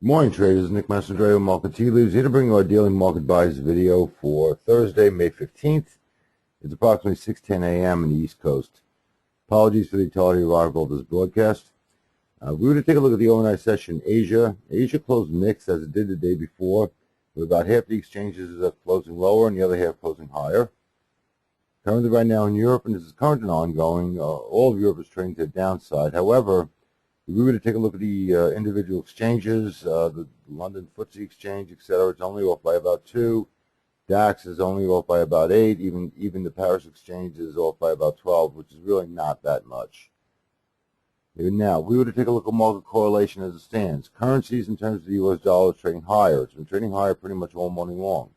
Good morning, traders. Nick Mastrandrea with Market Tea Leaves here to bring you our daily market buys video for Thursday, May 15th. It's approximately 6:10 a.m. on the East Coast. Apologies for the tardy arrival of this broadcast. We were to take a look at the overnight session in Asia. Asia closed mixed as it did the day before, with about half the exchanges closing lower and the other half closing higher. Currently right now in Europe, and this is current and ongoing, all of Europe is trading to the downside. However, if we were to take a look at the individual exchanges, the London FTSE exchange, etc., it's only off by about 2. DAX is only off by about 8. Even the Paris exchange is off by about 12, which is really not that much. Now, if we were to take a look at market correlation as it stands, currencies in terms of the U.S. dollar is trading higher. It's been trading higher pretty much all morning long.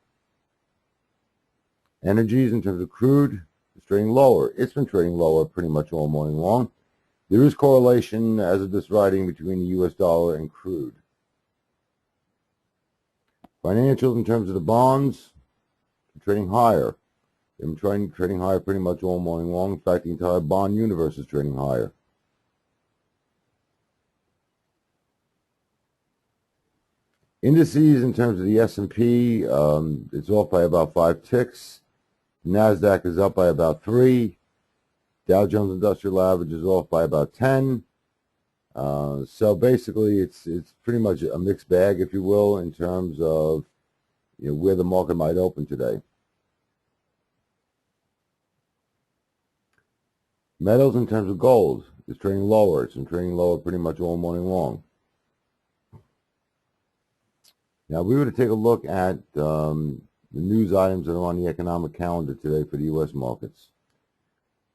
Energies in terms of crude is trading lower. It's been trading lower pretty much all morning long. There is correlation as of this writing between the U.S. dollar and crude. Financials in terms of the bonds, trading higher. They've been trading higher pretty much all morning long. In fact, the entire bond universe is trading higher. Indices in terms of the S&P, it's off by about 5 ticks. NASDAQ is up by about 3. Dow Jones Industrial Average is off by about 10. So basically, it's pretty much a mixed bag, if you will, in terms of where the market might open today. Metals in terms of gold is trading lower. It's been trading lower pretty much all morning long. Now, we were to take a look at the news items that are on the economic calendar today for the U.S. markets.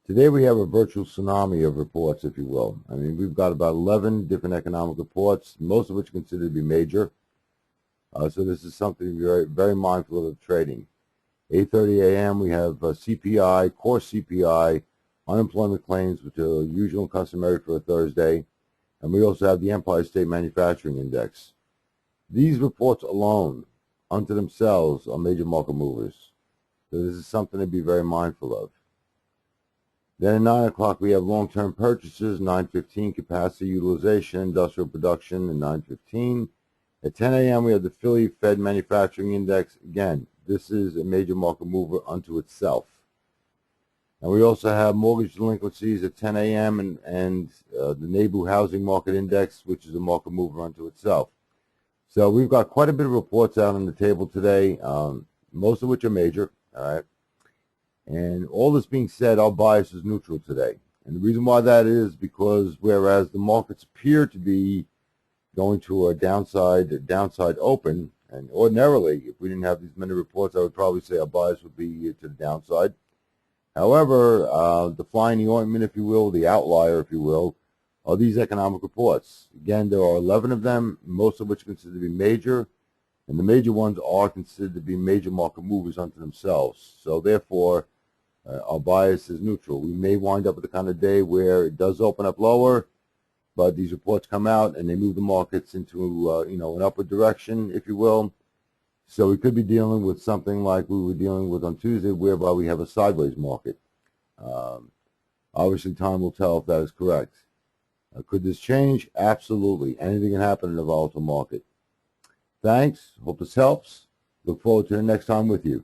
Today we have a virtual tsunami of reports, if you will. I mean, we've got about 11 different economic reports, most of which are considered to be major. So this is something very, very mindful of trading. 8:30 a.m. we have CPI, core CPI, unemployment claims, which are usual and customary for a Thursday. And we also have the Empire State Manufacturing Index. These reports alone, unto themselves, are major market movers. So this is something to be very mindful of. Then at 9 o'clock, we have long-term purchases, 9:15, capacity utilization, industrial production, and 9:15. At 10 a.m., we have the Philly Fed Manufacturing Index. Again, this is a major market mover unto itself. And we also have mortgage delinquencies at 10 a.m. and the NABU Housing Market Index, which is a market mover unto itself. So we've got quite a bit of reports out on the table today, most of which are major, all right? And all this being said, our bias is neutral today. And the reason why that is because whereas the markets appear to be going to a downside open, and ordinarily, if we didn't have these many reports, I would probably say our bias would be to the downside. However, the fly in the ointment, if you will, the outlier, if you will, are these economic reports. Again, there are 11 of them, most of which are considered to be major, and the major ones are considered to be major market movers unto themselves. So therefore, our bias is neutral. We may wind up with the kind of day where it does open up lower, but these reports come out and they move the markets into an upward direction, if you will. So we could be dealing with something like we were dealing with on Tuesday, whereby we have a sideways market. Obviously, time will tell if that is correct. Could this change? Absolutely. Anything can happen in a volatile market. Thanks. Hope this helps. Look forward to the next time with you.